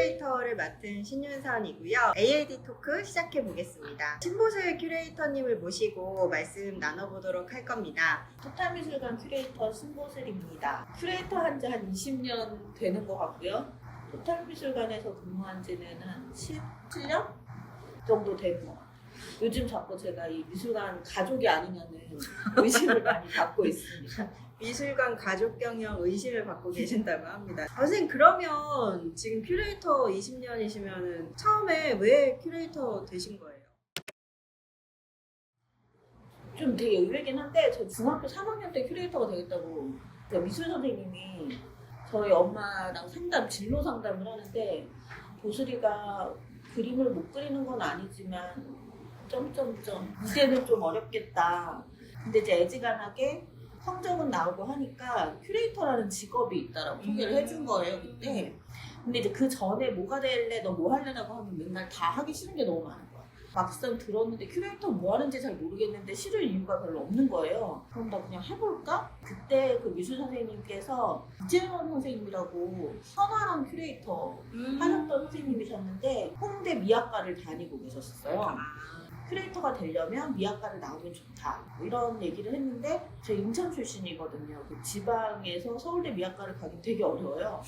큐레이터를 맡은 신윤선이고요. AAD 토크 시작해 보겠습니다. 신보슬 큐레이터님을 모시고 말씀 나눠보도록 할 겁니다. 토탈미술관 큐레이터 신보슬입니다. 큐레이터 한 지 한 20년 되는 것 같고요. 토탈미술관에서 근무한 지는 한 17년 정도 되는 것 같아요. 요즘 자꾸 제가 이 미술관 가족이 아니냐는 의심을 많이 받고 있습니다. 미술관 가족 경영 의심을 받고 계신다고 합니다. 선생님, 그러면 지금 큐레이터 20년이시면 처음에 왜 큐레이터 되신 거예요? 좀 되게 의외긴 한데 저 중학교 3학년 때 큐레이터가 되겠다고 미술 선생님이 저희 엄마랑 진로 상담을 하는데 보슬이가 그림을 못 그리는 건 아니지만 무대는 좀 어렵겠다. 근데 이제 애지간하게 성적은 나오고 하니까 큐레이터라는 직업이 있다라고 소개를 해준 거예요 그때. 근데 이제 그 전에 뭐가 될래 너 뭐 할래라고 하면 맨날 다 하기 싫은 게 너무 많은 거야. 막상 들었는데 큐레이터 뭐 하는지 잘 모르겠는데 싫을 이유가 별로 없는 거예요. 그럼 나 그냥 해볼까? 그때 그 미술 선생님께서 이재원 선생님이라고 선화랑 큐레이터 하셨던 선생님이셨는데 홍대 미학과를 다니고 계셨어요. 큐레이터가 되려면 미학과를 나오면 좋다 뭐 이런 얘기를 했는데 저 인천 출신이거든요. 그 지방에서 서울대 미학과를 가긴 되게 어려워요.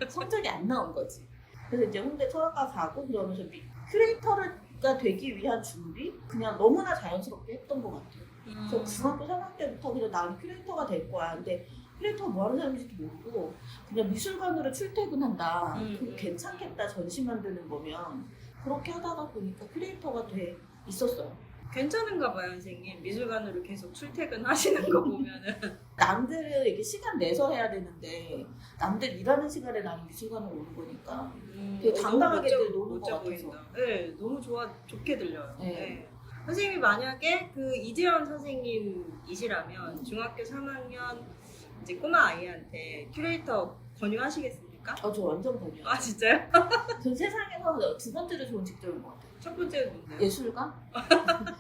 성적이 안 나온 거지. 그래서 이제 홍대 철학과 가고 그러면서 큐레이터가 되기 위한 준비 그냥 너무나 자연스럽게 했던 것 같아요. 그래서 중학교 3학년 때부터 그냥 나는 큐레이터가 될 거야. 근데 큐레이터가 뭐 하는 사람인지도 모르고 그냥 미술관으로 출퇴근한다. 그거 괜찮겠다. 전시 만드는 거면. 그렇게 하다가 보니까 큐레이터가 돼 있었어요. 괜찮은가 봐요, 선생님. 미술관으로 계속 출퇴근하시는 거 보면은. 남들은 이렇게 시간 내서 해야 되는데 남들 일하는 시간에 나는 미술관을 오는 거니까 되게 당당하게 노는 것 같아서. 네, 너무 좋게 들려요. 네. 네. 선생님이 만약에 그 이재원 선생님이시라면 중학교 3학년 이제 꼬마 아이한테 큐레이터 권유하시겠습니까? 저 완전 권유해요. 아, 진짜요? 전 세상에서 두 번째로 좋은 직종인 것 같아요. 첫 번째는 뭔데요? 예술가?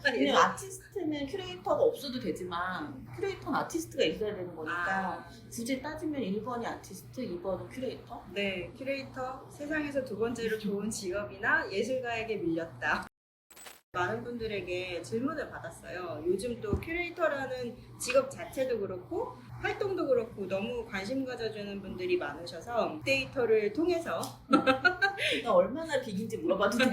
왜냐면 아티스트는 큐레이터가 없어도 되지만 큐레이터는 아티스트가 있어야 되는 거니까 굳이 따지면 1번이 아티스트, 2번은 큐레이터? 네, 큐레이터 세상에서 두 번째로 좋은 직업이나 예술가에게 밀렸다. 많은 분들에게 질문을 받았어요. 요즘 또 큐레이터라는 직업 자체도 그렇고 활동도 그렇고 너무 관심 가져주는 분들이 많으셔서 데이터를 통해서 나 얼마나 빅인지 물어봐도 돼?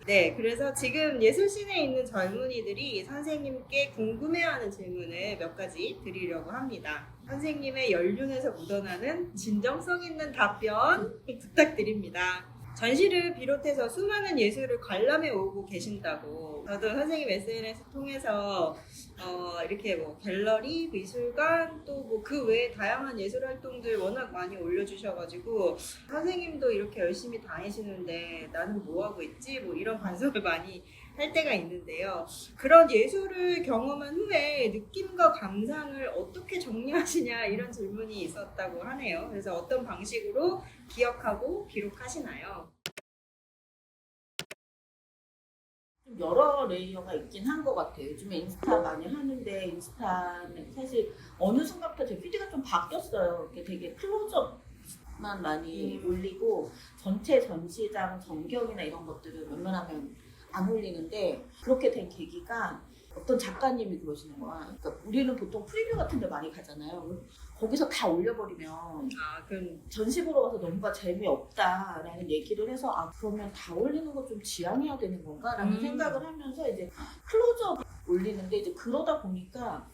네, 그래서 지금 예술씬에 있는 젊은이들이 선생님께 궁금해하는 질문을 몇 가지 드리려고 합니다. 선생님의 연륜에서 묻어나는 진정성 있는 답변 부탁드립니다. 전시를 비롯해서 수많은 예술을 관람해 오고 계신다고. 저도 선생님 SNS 통해서 이렇게 뭐 갤러리, 미술관 또 뭐 그 외에 다양한 예술 활동들 워낙 많이 올려주셔가지고 선생님도 이렇게 열심히 다니시는데 나는 뭐 하고 있지? 뭐 이런 반성을 많이 할 때가 있는데요. 그런 예술을 경험한 후에 느낌과 감상을 어떻게 정리하시냐 이런 질문이 있었다고 하네요. 그래서 어떤 방식으로 기억하고 기록하시나요? 좀 여러 레이어가 있긴 한 것 같아요. 요즘에 인스타 많이 하는데 인스타는 사실 어느 순간부터 제 피드가 좀 바뀌었어요. 이렇게 되게 클로즈업만 많이 올리고 전체 전시장 전경이나 이런 것들은 웬만하면 안 올리는데 그렇게 된 계기가 어떤 작가님이 그러시는 거야. 그러니까 우리는 보통 프리뷰 같은 데 많이 가잖아요. 거기서 다 올려버리면 그럼 전시 보러 가서 너무가 재미없다라는 얘기를 해서 그러면 다 올리는 거 좀 지양해야 되는 건가? 라는 생각을 하면서 이제 클로즈업 올리는데 이제 그러다 보니까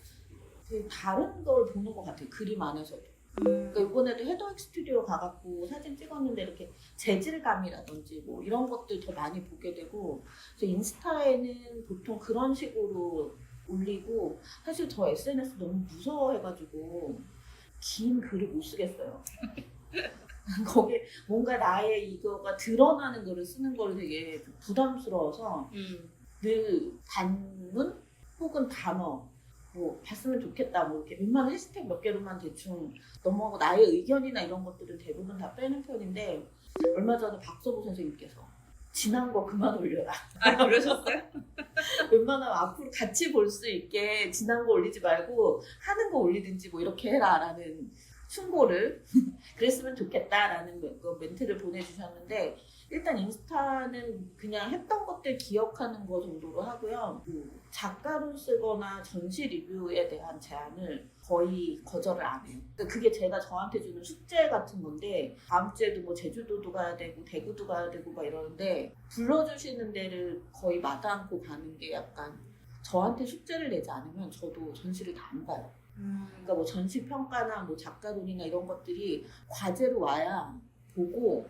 되게 다른 걸 보는 것 같아요. 그림 안에서도. 그러니까 이번에도 헤더익 스튜디오 가갖고 사진 찍었는데 이렇게 재질감이라든지 뭐 이런 것들 더 많이 보게 되고 그래서 인스타에는 보통 그런 식으로 올리고 사실 저 SNS 너무 무서워해가지고 긴 글을 못 쓰겠어요. 거기에 뭔가 나의 이거가 드러나는 글을 쓰는 걸 되게 부담스러워서 늘 단문 혹은 단어 뭐 봤으면 좋겠다 뭐 이렇게 웬만한 해시태그 몇 개로만 대충 넘어가고 나의 의견이나 이런 것들은 대부분 다 빼는 편인데 얼마 전에 박서보 선생님께서 지난 거 그만 올려라. 그러셨어요? 웬만하면 앞으로 같이 볼 수 있게 지난 거 올리지 말고 하는 거 올리든지 뭐 이렇게 해라 라는 충고를 그랬으면 좋겠다라는 그 멘트를 보내주셨는데 일단 인스타는 그냥 했던 것들 기억하는 거 정도로 하고요. 작가로 쓰거나 전시 리뷰에 대한 제안을 거의 거절을 안 해요. 그러니까 그게 제가 저한테 주는 숙제 같은 건데 다음 주에도 뭐 제주도도 가야 되고 대구도 가야 되고 막 이러는데 불러주시는 데를 거의 마다않고 가는 게 약간 저한테 숙제를 내지 않으면 저도 전시를 다 안 가요. 그러니까 뭐 전시 평가나 뭐 작가론이나 이런 것들이 과제로 와야 보고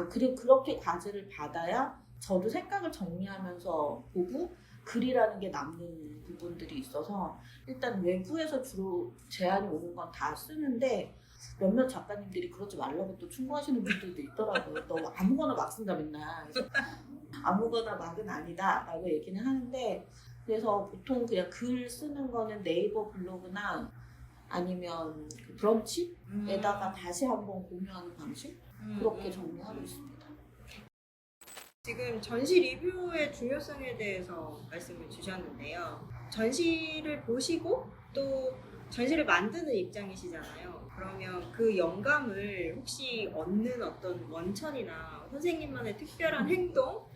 그래 그렇게 과제를 받아야 저도 생각을 정리하면서 보고 글이라는 게 남는 부분들이 있어서 일단 외부에서 주로 제안이 오는 건 다 쓰는데 몇몇 작가님들이 그러지 말라고 또 충고하시는 분들도 있더라고요. 너 아무거나 막 쓴다 맨날. 그래서 아무거나 막은 아니다 라고 얘기는 하는데 그래서 보통 그냥 글 쓰는 거는 네이버 블로그나 아니면 그 브런치에다가 다시 한번 공유하는 방식 그렇게 정리하고 있습니다. 지금 전시 리뷰의 중요성에 대해서 말씀을 주셨는데요. 전시를 보시고 또 전시를 만드는 입장이시잖아요. 그러면 그 영감을 혹시 얻는 어떤 원천이나 선생님만의 특별한 행동?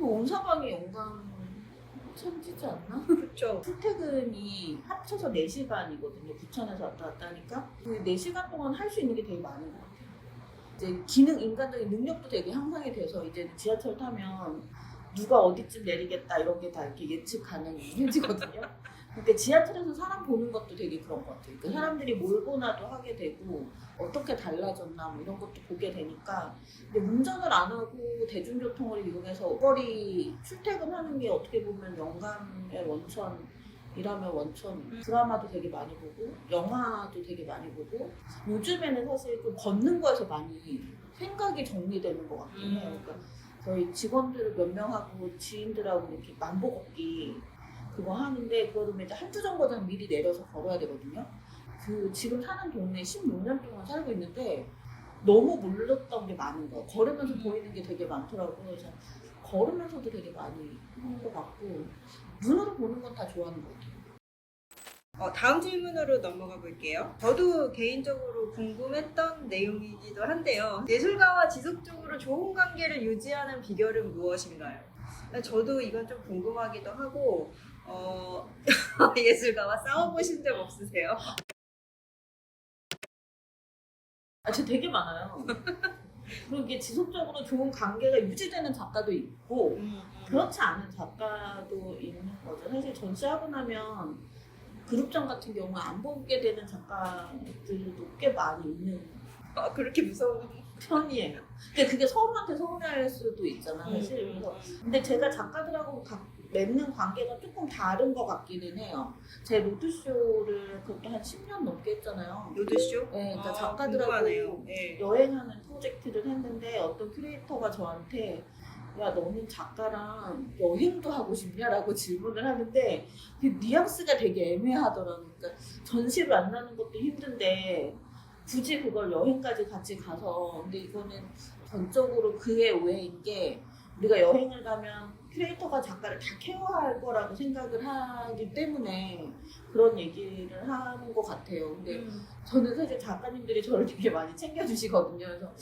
온 사방이 영감 천지지 않나? 그렇죠. 출퇴근이 합쳐서 4시간이거든요. 부천에서 왔다 갔다 하니까 그 4시간 동안 할 수 있는 게 되게 많은 것 같아요. 이제 인간적인 능력도 되게 향상이 돼서 이제 지하철 타면 누가 어디쯤 내리겠다 이런 게 다 이렇게 예측 가능해지거든요. 그러니까 지하철에서 사람 보는 것도 되게 그런 것 같아요. 그러니까 사람들이 뭘 보나도 하게 되고 어떻게 달라졌나 뭐 이런 것도 보게 되니까 근데 운전을 안 하고 대중교통을 이용해서 거리 출퇴근하는 게 어떻게 보면 영감의 원천이라면 원천 드라마도 되게 많이 보고 영화도 되게 많이 보고 요즘에는 사실 좀 걷는 거에서 많이 생각이 정리되는 것 같긴 해요. 그러니까 저희 직원들 몇 명하고 지인들하고 이렇게 만보 걷기 그거 하는데 그러면 이제 한두 정거장 미리 내려서 걸어야 되거든요. 그 지금 사는 동네 16년 동안 살고 있는데 너무 몰랐던 게 많은 거. 걸으면서 보이는 게 되게 많더라고요. 그래서 걸으면서도 되게 많이 하는 것 같고 눈으로 보는 건 다 좋아하는 것 같아요. 다음 질문으로 넘어가 볼게요. 저도 개인적으로 궁금했던 내용이기도 한데요. 예술가와 지속적으로 좋은 관계를 유지하는 비결은 무엇인가요? 저도 이건 좀 궁금하기도 하고 예술가와 싸워보신 적 없으세요? 저 되게 많아요. 그리고 이게 지속적으로 좋은 관계가 유지되는 작가도 있고 그렇지 않은 작가도 있는 거죠. 사실 전시하고 나면 그룹장 같은 경우 안 보게 되는 작가들도 꽤 많이 있는 그렇게 무서운 편이에요. 근데 그게 서로한테 서운할 수도 있잖아, 사실. 그래서 근데 제가 작가들하고 맺는 관계가 조금 다른 것 같기는 해요. 제 로드쇼를 그것도 한 10년 넘게 했잖아요. 로드쇼? 네, 그러니까 작가들하고 궁금하네요. 네. 여행하는 프로젝트를 했는데 어떤 큐레이터가 저한테 야 너는 작가랑 여행도 하고 싶냐라고 질문을 하는데 그 뉘앙스가 되게 애매하더라고요. 그러니까 전시를 만나는 것도 힘든데 굳이 그걸 여행까지 같이 가서 근데 이거는 전적으로 그의 오해인 게 우리가 여행을 가면 큐레이터가 작가를 다 케어할 거라고 생각을 하기 때문에 그런 얘기를 하는 것 같아요. 근데 저는 사실 작가님들이 저를 되게 많이 챙겨주시거든요. 그래서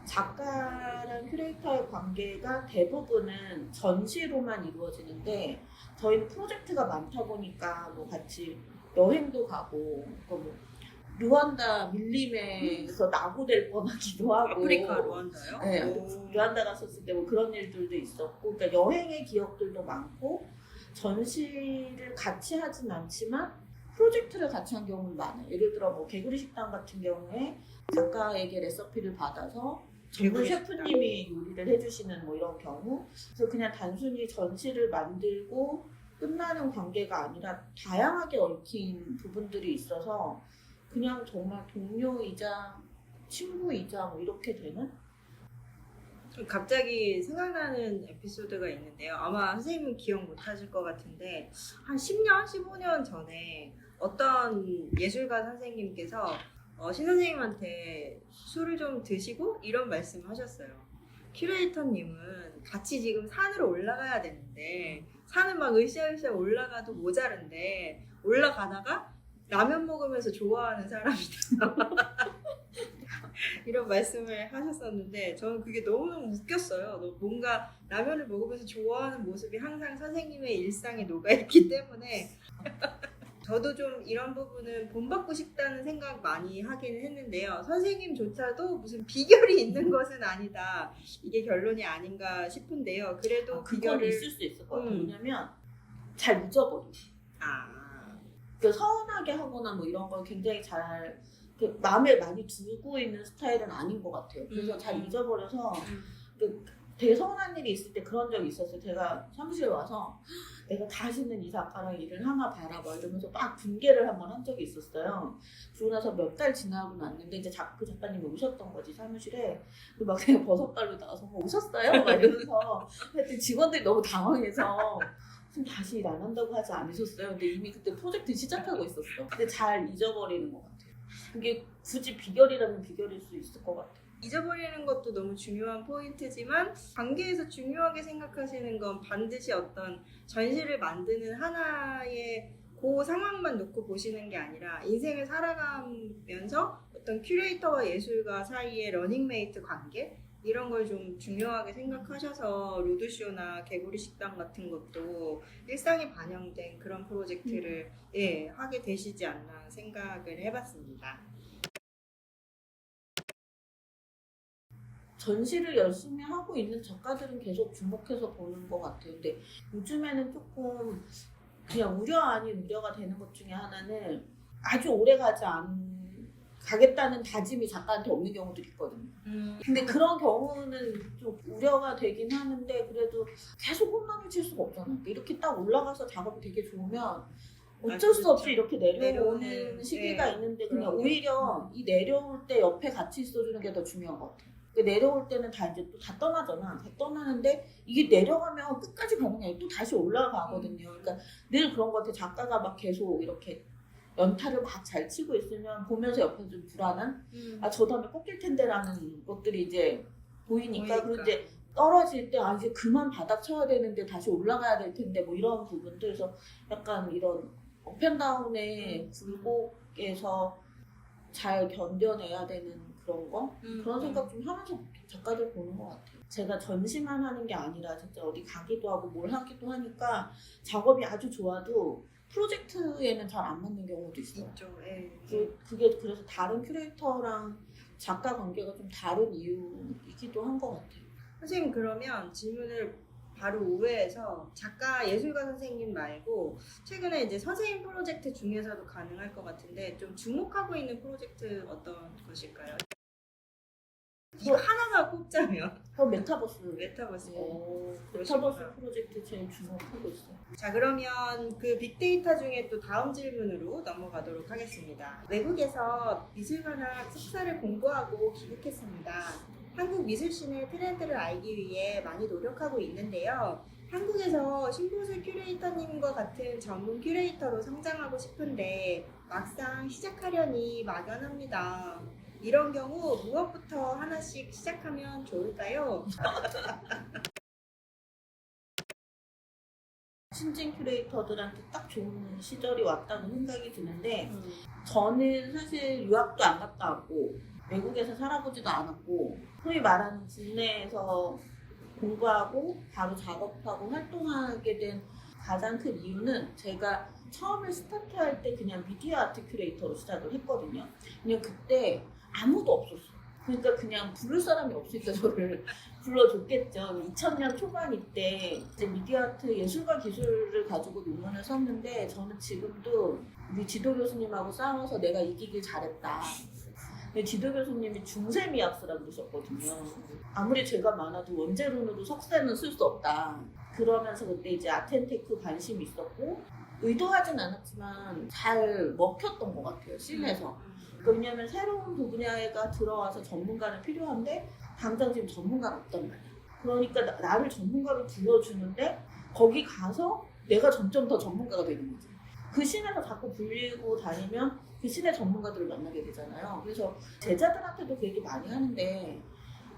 작가랑 큐레이터의 관계가 대부분은 전시로만 이루어지는데 저희는 프로젝트가 많다 보니까 뭐 같이 여행도 가고 뭐 루안다 밀림에서 낙오될 뻔하기도 하고 아프리카 루안다요? 네, 루안다 갔었을 때 뭐 그런 일들도 있었고 그러니까 여행의 기억들도 많고 전시를 같이 하진 않지만 프로젝트를 같이 한 경우는 많아요. 예를 들어 뭐 개구리 식당 같은 경우에 작가에게 레시피를 받아서 전문 셰프님이 요리를 해주시는 뭐 이런 경우 그래서 그냥 단순히 전시를 만들고 끝나는 관계가 아니라 다양하게 얽힌 부분들이 있어서 그냥 정말 동료이자 친구이자 뭐 이렇게 되는? 갑자기 생각나는 에피소드가 있는데요. 아마 선생님은 기억 못 하실 것 같은데 한 10년, 15년 전에 어떤 예술가 선생님께서 신 선생님한테 술을 좀 드시고 이런 말씀을 하셨어요. 큐레이터님은 같이 지금 산으로 올라가야 되는데 산을 막 으쌰으쌰 올라가도 모자른데 올라가다가 라면 먹으면서 좋아하는 사람이다. 이런 말씀을 하셨었는데 저는 그게 너무너무 웃겼어요. 뭔가 라면을 먹으면서 좋아하는 모습이 항상 선생님의 일상에 녹아있기 때문에 저도 좀 이런 부분은 본받고 싶다는 생각 많이 하기는 했는데요. 선생님조차도 무슨 비결이 있는 것은 아니다. 이게 결론이 아닌가 싶은데요. 그래도 그건 비결을 있을 수 있을 것 같아요. 왜냐면 잘 잊어버리고. 그 서운하게 하거나 뭐 이런 걸 굉장히 잘 마음에 많이 두고 있는 스타일은 아닌 것 같아요. 그래서 잘 잊어버려서 되게 서운한 일이 있을 때 그런 적이 있었어요. 제가 사무실에 와서 내가 다시는 이 작가랑 일을 하나 봐라봐 이러면서 막 분개를 한 번 한 적이 있었어요. 그러고 나서 몇 달 지나고 났는데 이제 그 작가님이 오셨던 거지 사무실에. 막 그냥 버섯갈로 나와서 오셨어요? 막 이러면서 하여튼 직원들이 너무 당황해서 다시 일 안 한다고 하지 않으셨어요? 근데 이미 그때 프로젝트 시작하고 있었어. 근데 잘 잊어버리는 것 같아요. 그게 굳이 비결이라면 비결일 수 있을 것 같아요. 잊어버리는 것도 너무 중요한 포인트지만 관계에서 중요하게 생각하시는 건 반드시 어떤 전시를 만드는 하나의 그 상황만 놓고 보시는 게 아니라 인생을 살아가면서 어떤 큐레이터와 예술가 사이의 러닝메이트 관계 이런 걸 좀 중요하게 생각하셔서 로드쇼나 개구리 식당 같은 것도 일상에 반영된 그런 프로젝트를 하게 되시지 않나 생각을 해봤습니다. 전시를 열심히 하고 있는 작가들은 계속 주목해서 보는 것 같아요. 근데 요즘에는 조금 그냥 우려 아닌 우려가 되는 것 중에 하나는 아주 오래 가겠다는 다짐이 작가한테 없는 경우들이 있거든요. 근데 그런 경우는 좀 우려가 되긴 하는데 그래도 계속 홈런을 칠 수가 없잖아. 이렇게 딱 올라가서 작업이 되게 좋으면 어쩔 수 없이 이렇게 내려오는 시기가 있는데 그냥 오히려 이 내려올 때 옆에 같이 있어주는 게 더 중요한 것 같아요. 내려올 때는 다 이제 또 다 떠나잖아. 다 떠나는데 이게 내려가면 끝까지 가는 게 아니라 또 다시 올라가거든요. 그러니까 늘 그런 것 같아. 작가가 막 계속 이렇게 연타를 막 잘 치고 있으면 보면서 옆에서 좀 불안한 저 다음에 꺾일 텐데라는 것들이 이제 보이니까 그리고 이제 떨어질 때 이제 그만 바닥 쳐야 되는데 다시 올라가야 될 텐데 뭐 이런 부분들 그래서 약간 이런 업앤다운의 굴곡에서 잘 견뎌내야 되는 그런 거 그런 생각 좀 하면서 작가들 보는 것 같아요. 제가 전시만 하는 게 아니라 진짜 어디 가기도 하고 뭘 하기도 하니까 작업이 아주 좋아도 프로젝트에는 잘 안 맞는 경우도 있어요. 있죠. 그게 그래서 다른 큐레이터랑 작가 관계가 좀 다른 이유이기도 한 것 같아요. 선생님 그러면 질문을 바로 우회해서 작가 예술가 선생님 말고 최근에 이제 선생님 프로젝트 중에서도 가능할 것 같은데 좀 주목하고 있는 프로젝트 어떤 것일까요? 이거 하나만 꼽자면 메타버스 메타버스. 메타버스 프로젝트 제일 주목하고 있어요. 자 그러면 그 빅데이터 중에 또 다음 질문으로 넘어가도록 하겠습니다. 외국에서 미술관학 석사를 공부하고 귀국했습니다. 한국 미술씬의 트렌드를 알기 위해 많이 노력하고 있는데요. 한국에서 신보슬 큐레이터님과 같은 전문 큐레이터로 성장하고 싶은데 막상 시작하려니 막연합니다. 이런 경우 무엇부터 하나씩 시작하면 좋을까요? 신진 큐레이터들한테 딱 좋은 시절이 왔다는 생각이 드는데 저는 사실 유학도 안 갔다 왔고 외국에서 살아보지도 않았고 소위 말하는 국내에서 공부하고 바로 작업하고 활동하게 된 가장 큰 이유는 제가 처음에 스타트할 때 그냥 미디어 아트 큐레이터로 시작을 했거든요. 그냥 그때 아무도 없었어. 그러니까 그냥 부를 사람이 없으니까 저를 불러줬겠죠. 2000년 초반일 때 이제 미디어 아트 예술과 기술을 가지고 논문을 썼는데 저는 지금도 우리 지도 교수님하고 싸워서 내가 이기길 잘했다. 근데 지도 교수님이 중세미학스라고 그러셨거든요. 아무리 죄가 많아도 원재론으로 석세는 쓸 수 없다. 그러면서 그때 이제 아트앤테크 관심이 있었고 의도하진 않았지만 잘 먹혔던 것 같아요. 씬에서. 왜냐면 새로운 분야가 들어와서 전문가는 필요한데 당장 지금 전문가가 없단 말이야. 그러니까 나를 전문가로 불러주는데 거기 가서 내가 점점 더 전문가가 되는 거지. 그 씬에서 자꾸 불리고 다니면 그 씬의 전문가들을 만나게 되잖아요. 그래서 제자들한테도 그 얘기 많이 하는데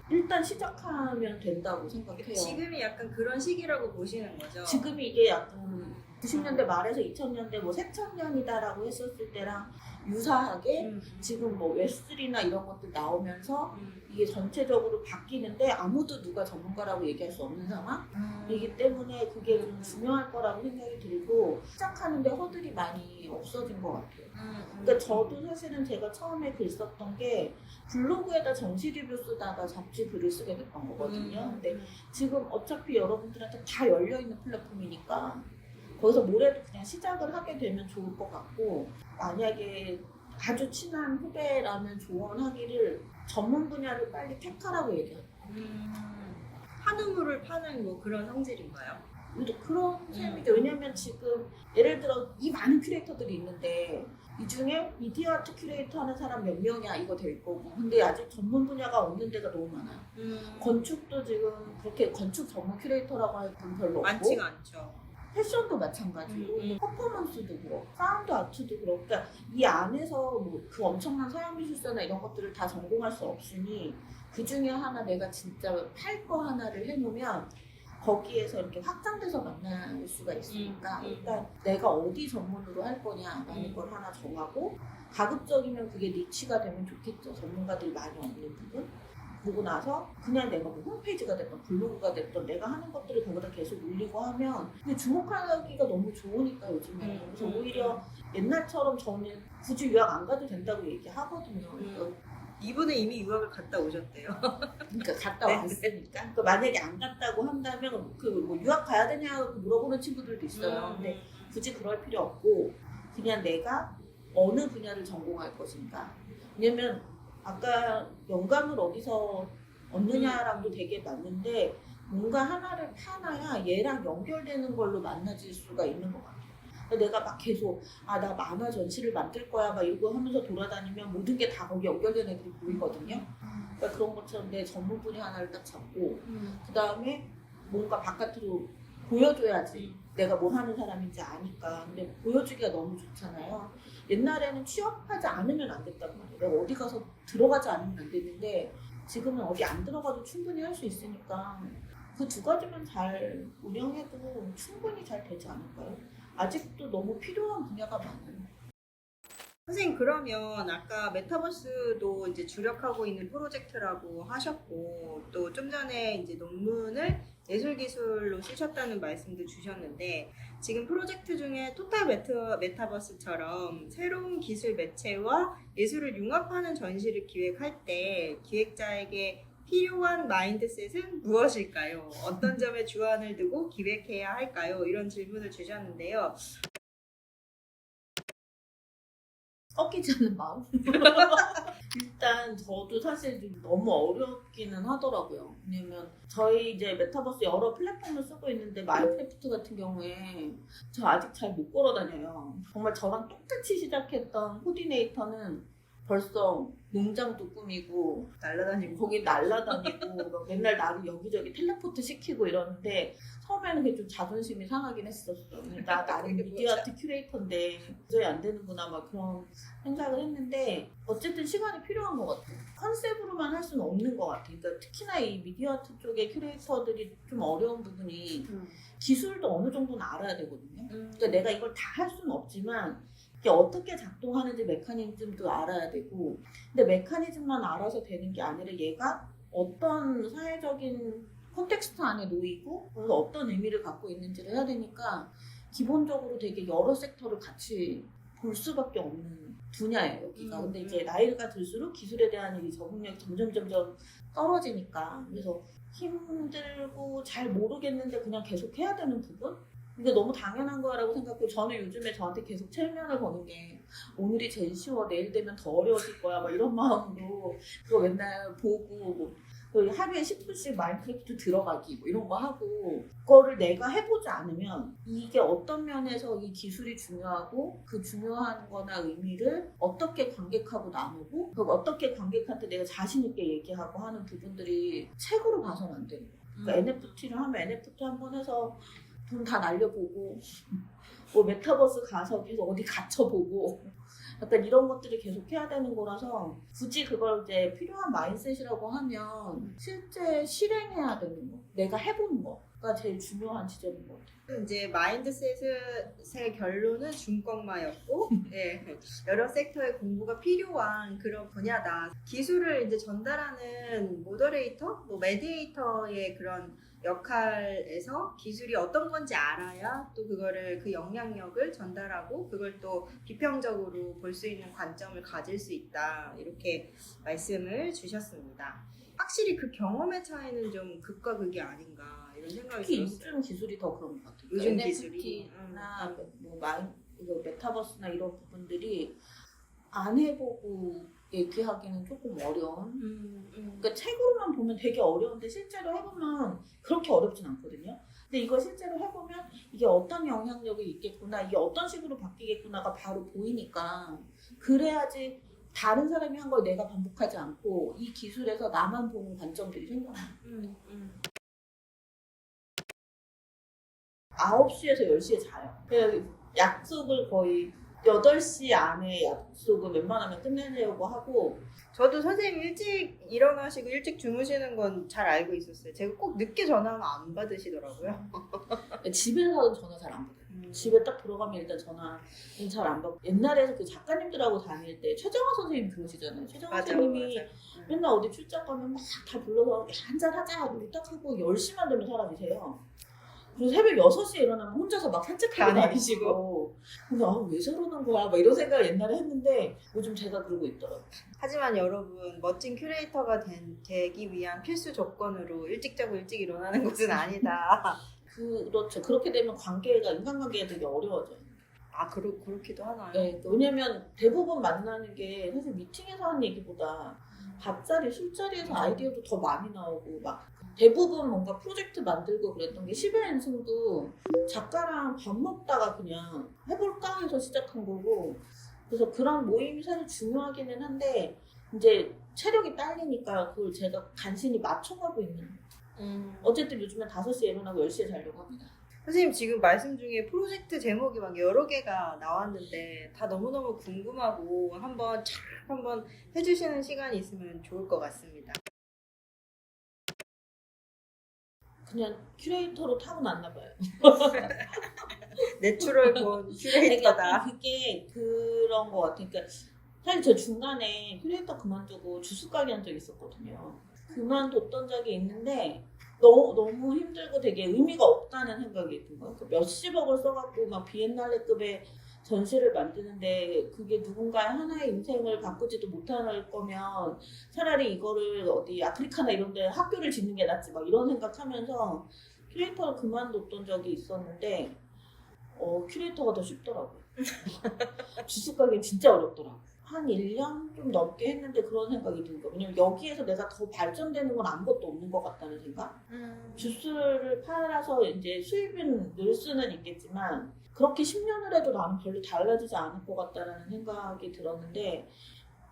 일단 시작하면 된다고 생각해요. 지금이 약간 그런 시기라고 보시는 거죠? 지금이 이게 약간 90년대 말에서 2000년대 뭐 새천년이다라고 했었을 때랑 유사하게 지금 뭐 웹3나 이런 것들 나오면서 이게 전체적으로 바뀌는데 아무도 누가 전문가라고 얘기할 수 없는 상황이기 때문에 그게 좀 중요할 거라고 생각이 들고 시작하는데 허들이 많이 없어진 것 같아요. 그러니까 저도 사실은 제가 처음에 글 썼던 게 블로그에다 전시 리뷰 쓰다가 잡지 글을 쓰게 됐던 거거든요. 근데 지금 어차피 여러분들한테 다 열려있는 플랫폼이니까 거기서 뭐래도 그냥 시작을 하게 되면 좋을 것 같고, 만약에 아주 친한 후배라면 조언하기를 전문 분야를 빨리 택하라고 얘기해요. 한우물을 파는 뭐 그런 성질인가요? 그런 셈이죠. 왜냐면 지금 예를 들어 이 많은 큐레이터들이 있는데 이 중에 미디어 아트 큐레이터 하는 사람 몇 명이야 이거 될 거고, 근데 아직 전문 분야가 없는 데가 너무 많아요. 건축도 지금 그렇게 건축 전문 큐레이터라고 할 분 별로 없고 많지가 않죠. 패션도 마찬가지고 퍼포먼스도 그렇고 사운드 아트도 그렇고, 그러니까 이 안에서 뭐 그 엄청난 서양 미술사나 이런 것들을 다 전공할 수 없으니 그 중에 하나 내가 진짜 팔 거 하나를 해놓으면 거기에서 이렇게 확장돼서 만날 수가 있으니까 일단 내가 어디 전문으로 할 거냐라는 걸 하나 정하고, 가급적이면 그게 니치가 되면 좋겠죠. 전문가들이 많이 없는 부분. 그러고 나서 그냥 내가 뭐 홈페이지가 됐던 블로그가 됐던 내가 하는 것들을 거기다 계속 올리고 하면 근데 주목하기가 너무 좋으니까 요즘에. 그래서 오히려 옛날처럼 저는 굳이 유학 안 가도 된다고 얘기하거든요. 이분은 이미 유학을 갔다 오셨대요. 그러니까 갔다 왔으니까. 그러니까 만약에 안 갔다고 한다면 그 뭐 유학 가야 되냐고 물어보는 친구들도 있어요. 근데 굳이 그럴 필요 없고 그냥 내가 어느 분야를 전공할 것인가. 왜냐면 아까 영감을 어디서 얻느냐랑도 되게 맞는데 뭔가 하나를 파놔야 얘랑 연결되는 걸로 만나질 수가 있는 것 같아요. 내가 막 계속 나 만화 전시를 만들 거야 막 이러고 하면서 돌아다니면 모든 게 다 거기 연결된 애들이 보이거든요. 그러니까 그런 것처럼 내 전문 분야 하나를 딱 잡고 그 다음에 뭔가 바깥으로 보여줘야지 내가 뭐 하는 사람인지 아니까. 근데 보여주기가 너무 좋잖아요. 옛날에는 취업하지 않으면 안 됐단 말이에요. 내가 어디 가서 들어가지 않으면 안 되는데 지금은 어디 안 들어가도 충분히 할 수 있으니까 그 두 가지만 잘 운영해도 충분히 잘 되지 않을까요? 아직도 너무 필요한 분야가 많아요. 선생님, 그러면 아까 메타버스도 이제 주력하고 있는 프로젝트라고 하셨고, 또 좀 전에 이제 논문을 예술기술로 쓰셨다는 말씀도 주셨는데, 지금 프로젝트 중에 토탈 메타버스처럼 새로운 기술 매체와 예술을 융합하는 전시를 기획할 때 기획자에게 필요한 마인드셋은 무엇일까요? 어떤 점에 주안을 두고 기획해야 할까요? 이런 질문을 주셨는데요. 꺾이지 않는 마음? 일단 저도 사실 좀 너무 어렵기는 하더라고요. 왜냐면 저희 이제 메타버스 여러 플랫폼을 쓰고 있는데 마인크래프트 같은 경우에 저 아직 잘 못 걸어 다녀요. 정말 저랑 똑같이 시작했던 코디네이터는 벌써 농장도 꾸미고 날아다니고 거기 날아다니고 맨날 나를 여기저기 텔레포트 시키고 이러는데 처음에는 그게 좀 자존심이 상하긴 했었어. 나는 미디어 아트 큐레이터인데 도저히 안 되는구나 막 그런 생각을 했는데 어쨌든 시간이 필요한 것 같아요. 컨셉으로만 할 수는 없는 것 같아요. 그러니까 특히나 이 미디어 아트 쪽의 큐레이터들이 좀 어려운 부분이 기술도 어느 정도는 알아야 되거든요. 그러니까 내가 이걸 다 할 수는 없지만 이게 어떻게 작동하는지 메커니즘도 알아야 되고, 근데 메커니즘만 알아서 되는 게 아니라 얘가 어떤 사회적인 콘텍스트 안에 놓이고 그래서 어떤 의미를 갖고 있는지를 해야 되니까 기본적으로 되게 여러 섹터를 같이 볼 수밖에 없는 분야예요, 여기가. 근데 이제 나이가 들수록 기술에 대한 이 적응력이 점점 떨어지니까 그래서 힘들고 잘 모르겠는데 그냥 계속 해야 되는 부분? 이게 너무 당연한 거라고 생각하고 저는 요즘에 저한테 계속 체면을 거는 게 오늘이 제일 쉬워 내일 되면 더 어려워질 거야 막 이런 마음으로 그거 맨날 보고 뭐 하루에 10분씩 마인크래프트 들어가기 뭐 이런 거 하고 그거를 내가 해보지 않으면 이게 어떤 면에서 이 기술이 중요하고 그 중요한 거나 의미를 어떻게 관객하고 나누고 그리고 어떻게 관객한테 내가 자신 있게 얘기하고 하는 부분들이 책으로 봐서는 안 되는 거예요. 그러니까 NFT를 하면 NFT 한번 해서 돈 다 날려보고 뭐 메타버스 가서 계속 어디 갇혀보고 약간 이런 것들을 계속 해야 되는 거라서 굳이 그걸 이제 필요한 마인셋이라고 하면 실제 실행해야 되는 거, 내가 해보는 거 제일 중요한 지점인 것 같아요. 이제 마인드셋의 결론은 중꺾마였고, 네, 여러 섹터의 공부가 필요한 그런 분야다. 기술을 이제 전달하는 모더레이터, 뭐 메디에이터의 그런 역할에서 기술이 어떤 건지 알아야 또 그거를 그 영향력을 전달하고 그걸 또 비평적으로 볼 수 있는 관점을 가질 수 있다. 이렇게 말씀을 주셨습니다. 확실히 그 경험의 차이는 좀 극과 극이 아닌가 이런 생각이 특히 들었어요. 요즘 기술이 더 그런 것 같아요. 요즘 기술이? NFT나 뭐 메타버스나 이런 부분들이 안 해보고 얘기하기는 조금 어려운. 그러니까 책으로만 보면 되게 어려운데 실제로 해보면 그렇게 어렵진 않거든요. 근데 이거 실제로 해보면 이게 어떤 영향력이 있겠구나, 이게 어떤 식으로 바뀌겠구나가 바로 보이니까 그래야지 다른 사람이 한 걸 내가 반복하지 않고 이 기술에서 나만 보는 관점들이 생겨나요. 9시에서 10시에 자요. 그래서 약속을 거의 8시 안에 약속을 웬만하면 끝내려고 하고. 저도 선생님 일찍 일어나시고 일찍 주무시는 건 잘 알고 있었어요. 제가 꼭 늦게 전화하면 안 받으시더라고요. 집에서는 전화 잘 안 받아요. 집에 딱 들어가면 일단 전화 잘 안 받고. 옛날에 그 작가님들하고 다닐 때 최정화 선생님 그러시잖아요. 최정화 선생님이 맨날 어디 출장 가면 막 다 불러서 한잔 하자 우리 딱 하고 10시만 되면 사라지세요. 그리고 새벽 6시에 일어나면 혼자서 막 산책하고 다니시고. 근데 왜 저러는 거야? 막 이런 생각을 옛날에 했는데 요즘 제가 그러고 있더라고요. 하지만 여러분, 멋진 큐레이터가 되기 위한 필수 조건으로 일찍 자고 일찍 일어나는 것은 아니다. 그렇죠. 그렇게 되면 인간관계가 되게 어려워져요. 아, 그렇기도 하나요? 네, 왜냐면 대부분 만나는 게 사실 미팅에서 하는 얘기보다 밥자리, 술자리에서 아이디어도 더 많이 나오고 막 대부분 뭔가 프로젝트 만들고 그랬던 게 10의 인생도 작가랑 밥 먹다가 그냥 해볼까 해서 시작한 거고. 그래서 그런 모임이 사실 중요하기는 한데 이제 체력이 딸리니까 그걸 제가 간신히 맞춰가고 있는. 어쨌든 요즘엔 5시에 일어나고 10시에 자려고 합니다. 선생님 지금 말씀 중에 프로젝트 제목이 막 여러 개가 나왔는데 다 너무너무 궁금하고 한번 해주시는 시간이 있으면 좋을 것 같습니다. 그냥 큐레이터로 타고났나 봐요. 내추럴 본 큐레이터다. 그게 그런 것 같아요. 그러니까 사실 저 중간에 큐레이터 그만두고 주스 가게 한 적이 있었거든요. 그만뒀던 적이 있는데 너무 힘들고 되게 의미가 없다는 생각이 든 거예요. 몇십억을 써갖고 막 비엔날레급의 전시를 만드는데 그게 누군가의 하나의 인생을 바꾸지도 못할 거면 차라리 이거를 어디 아프리카나 이런 데 학교를 짓는 게 낫지 막 이런 생각하면서 큐레이터를 그만뒀던 적이 있었는데 큐레이터가 더 쉽더라고요. 주스 가게 진짜 어렵더라고요. 한 1년 좀 넘게 했는데 그런 생각이 든 거예요. 왜냐면 여기에서 내가 더 발전되는 건 아무것도 없는 것 같다는 생각? 주스를 팔아서 이제 수입은 늘 수는 있겠지만 그렇게 10년을 해도 나는 별로 달라지지 않을 것 같다는 생각이 들었는데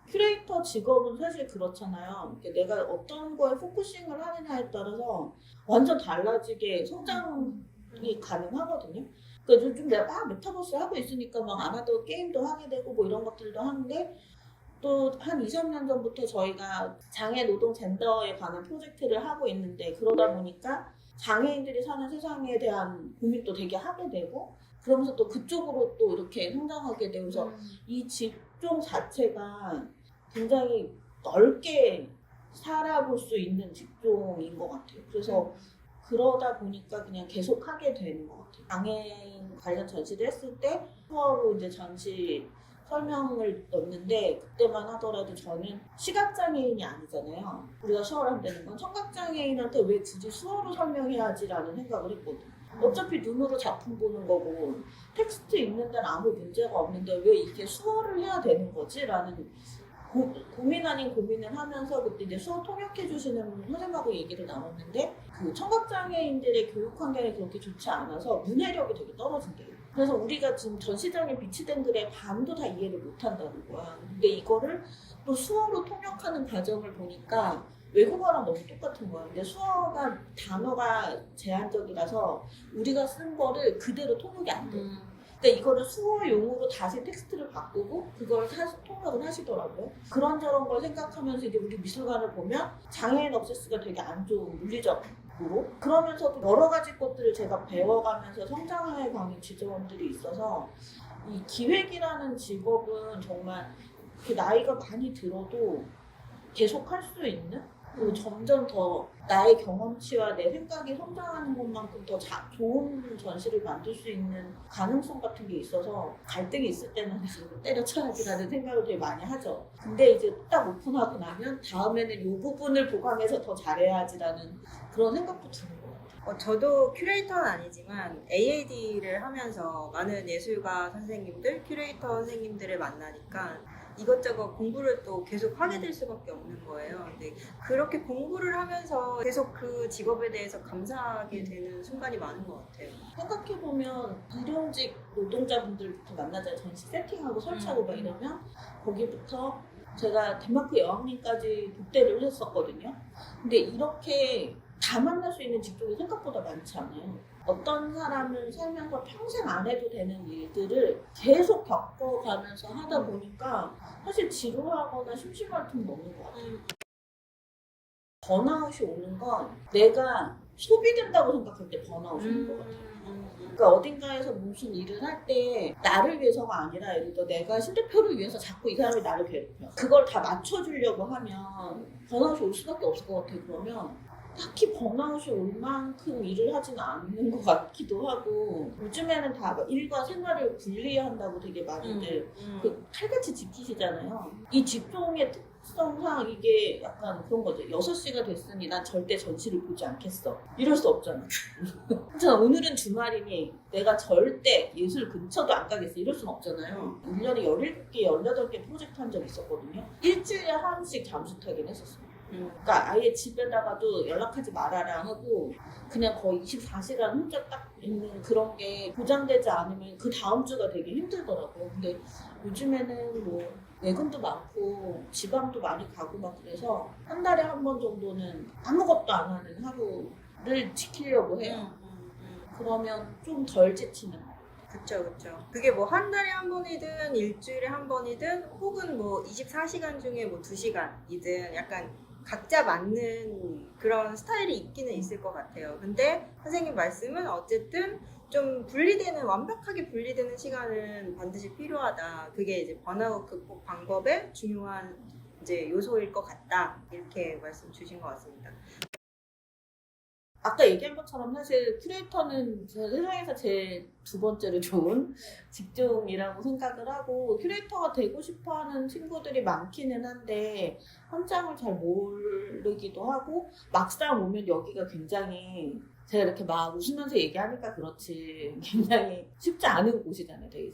큐레이터 직업은 사실 그렇잖아요. 내가 어떤 거에 포커싱을 하느냐에 따라서 완전 달라지게 성장이 가능하거든요. 그래서 요즘 내가 막 메타버스 하고 있으니까 막 안 하던 게임도 하게 되고 뭐 이런 것들도 하는데 또 한 2, 3년 전부터 저희가 장애 노동 젠더에 관한 프로젝트를 하고 있는데 그러다 보니까 장애인들이 사는 세상에 대한 고민도 되게 하게 되고 그러면서 또 그쪽으로 또 이렇게 성장하게 되면서 이 직종 자체가 굉장히 넓게 살아볼 수 있는 직종인 것 같아요. 그래서 그러다 보니까 그냥 계속 하게 되는 것 같아요. 장애인 관련 전시를 했을 때 수어로 이제 전시 설명을 넣는데 그때만 하더라도 저는 시각장애인이 아니잖아요. 우리가 수어를 한다는 건 청각장애인한테 왜 굳이 수어로 설명해야지라는 생각을 했거든요. 어차피 눈으로 작품 보는 거고 텍스트 읽는 데는 아무 문제가 없는데 왜 이게 수어를 해야 되는 거지? 라는 고민 아닌 고민을 하면서 그때 이제 수어 통역해 주시는 선생님하고 얘기를 나눴는데 그 청각장애인들의 교육 환경이 그렇게 좋지 않아서 문해력이 되게 떨어진대요. 그래서 우리가 지금 전시장에 비치된 글의 반도 다 이해를 못한다는 거야. 근데 이거를 또 수어로 통역하는 과정을 보니까 외국어랑 너무 똑같은 거야. 근데 수어가 단어가 제한적이라서 우리가 쓴 거를 그대로 통역이 안 돼. 그러니까 이거를 수어용으로 다시 텍스트를 바꾸고 그걸 통역을 하시더라고요. 그런저런 걸 생각하면서 이제 우리 미술관을 보면 장애인 억세스가 되게 안 좋은 물리적 그러면서도 여러 가지 것들을 제가 배워가면서 성장해 가는 지점들이 있어서 이 기획이라는 직업은 정말 그 나이가 많이 들어도 계속 할 수 있는 그리고 점점 더 나의 경험치와 내 생각이 성장하는 것만큼 더 좋은 전시를 만들 수 있는 가능성 같은 게 있어서 갈등이 있을 때는 때려쳐야지라는 생각을 되게 많이 하죠. 근데 이제 딱 오픈하고 나면 다음에는 이 부분을 보강해서 더 잘해야지라는 그런 생각도 드는 것 같아요. 저도 큐레이터는 아니지만 AAD를 하면서 많은 예술가 선생님들, 큐레이터 선생님들을 만나니까 이것저것 공부를 또 계속 하게 될 수밖에 없는 거예요. 근데 그렇게 공부를 하면서 계속 그 직업에 대해서 감사하게 되는 순간이 많은 것 같아요. 생각해보면 일용직 노동자분들부터 만나자 전시 세팅하고 설치하고 막 이러면 거기부터 제가 덴마크 여왕님까지 독대를 했었거든요. 근데 이렇게 다 만날 수 있는 직종이 생각보다 많지 않아요. 어떤 사람은 살면서 평생 안 해도 되는 일들을 계속 겪어가면서 하다 보니까 사실 지루하거나 심심할 틈도 없는 것 같아요. 번아웃이 오는 건 내가 소비된다고 생각할 때 번아웃이 오는 것 같아요. 그러니까 어딘가에서 무슨 일을 할 때 나를 위해서가 아니라 예를 들어 내가 실대표를 위해서 자꾸 이 사람이 나를 괴롭혀. 그걸 다 맞춰주려고 하면 번아웃이 올 수밖에 없을 것 같아요. 그러면 딱히 번아웃이 올 만큼 일을 하지는 않는 것 같기도 하고 요즘에는 다 일과 생활을 분리한다고 되게 많이들 그 칼같이 지키시잖아요. 이 직종의 특성상 이게 약간 그런 거죠. 6시가 됐으니 난 절대 전시를 보지 않겠어. 이럴 수 없잖아. 괜찮아. 오늘은 주말이니 내가 절대 예술 근처도 안 가겠어. 이럴 수는 없잖아요. 1년에 17개, 18개 프로젝트 한 적 있었거든요. 일주일에 한 번씩 잠수 타긴 했었어요. 그러니까 아예 집에다가도 연락하지 말아라 하고 그냥 거의 24시간 혼자 딱 있는 그런 게 보장되지 않으면 그 다음 주가 되게 힘들더라고요. 근데 요즘에는 뭐 외근도 많고 지방도 많이 가고 막 그래서 한 달에 한 번 정도는 아무것도 안 하는 하루를 지키려고 해요. 그러면 좀 덜 지치는. 그쵸. 그게 뭐 한 달에 한 번이든 일주일에 한 번이든 혹은 뭐 24시간 중에 뭐 2시간이든 약간 각자 맞는 그런 스타일이 있기는 있을 것 같아요. 근데 선생님 말씀은 어쨌든 좀 완벽하게 분리되는 시간은 반드시 필요하다. 그게 이제 번아웃 극복 방법의 중요한 이제 요소일 것 같다. 이렇게 말씀 주신 것 같습니다. 아까 얘기한 것처럼 사실 큐레이터는 세상에서 제일 2번째로 좋은 직종이라고 생각을 하고 큐레이터가 되고 싶어하는 친구들이 많기는 한데 현장을 잘 모르기도 하고 막상 오면 여기가 굉장히 제가 이렇게 막 웃으면서 얘기하니까 그렇지 굉장히 쉽지 않은 곳이잖아요. 되게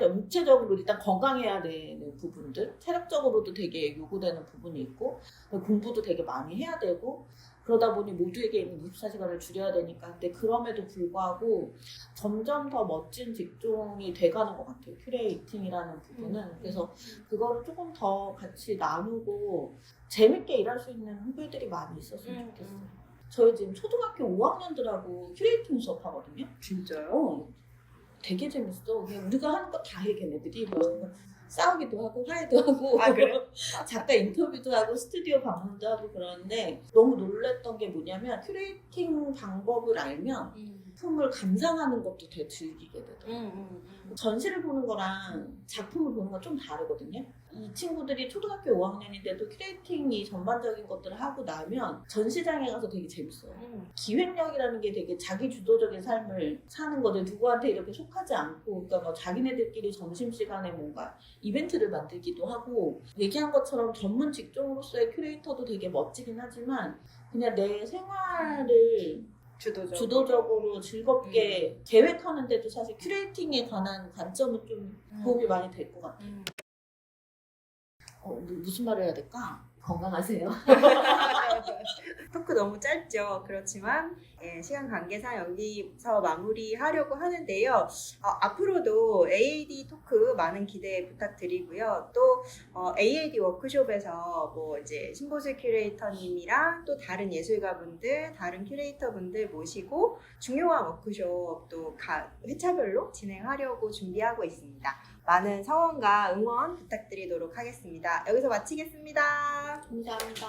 육체적으로 일단 건강해야 되는 부분들 체력적으로도 되게 요구되는 부분이 있고 공부도 되게 많이 해야 되고 그러다 보니 모두에게 있는 24시간을 줄여야 되니까 근데 그럼에도 불구하고 점점 더 멋진 직종이 돼가는 것 같아요. 큐레이팅이라는 부분은. 그래서 그거를 조금 더 같이 나누고 재밌게 일할 수 있는 후배들이 많이 있었으면 좋겠어요. 저희 지금 초등학교 5학년들하고 큐레이팅 수업하거든요. 진짜요? 되게 재밌어. 그냥 우리가 하는 거 다 해, 걔네들이. 뭐 싸우기도 하고 화해도 하고 그래요? 작가 인터뷰도 하고 스튜디오 방문도 하고 그러는데 너무 놀랬던 게 뭐냐면 큐레이팅 방법을 알면 작품을 감상하는 것도 되게 즐기게 되더라고요. 전시를 보는 거랑 작품을 보는 건 좀 다르거든요. 이 친구들이 초등학교 5학년인데도 큐레이팅이 전반적인 것들을 하고 나면 전시장에 가서 되게 재밌어요. 기획력이라는 게 되게 자기 주도적인 삶을 사는 거죠. 누구한테 이렇게 속하지 않고 그러니까 뭐 자기네들끼리 점심시간에 뭔가 이벤트를 만들기도 하고 얘기한 것처럼 전문 직종으로서의 큐레이터도 되게 멋지긴 하지만 그냥 내 생활을 주도적으로 즐겁게 계획하는데도 사실 큐레이팅에 관한 관점은 좀 도움이 많이 될 것 같아요. 무슨 말을 해야 될까? 건강하세요. 토크 너무 짧죠. 그렇지만 시간 관계상 여기서 마무리하려고 하는데요. 앞으로도 AAD 토크 많은 기대 부탁드리고요. 또 AAD 워크숍에서 뭐 이제 신보슬 큐레이터님이랑 또 다른 예술가분들, 다른 큐레이터분들 모시고 중요한 워크숍 또 회차별로 진행하려고 준비하고 있습니다. 많은 성원과 응원 부탁드리도록 하겠습니다. 여기서 마치겠습니다. 감사합니다.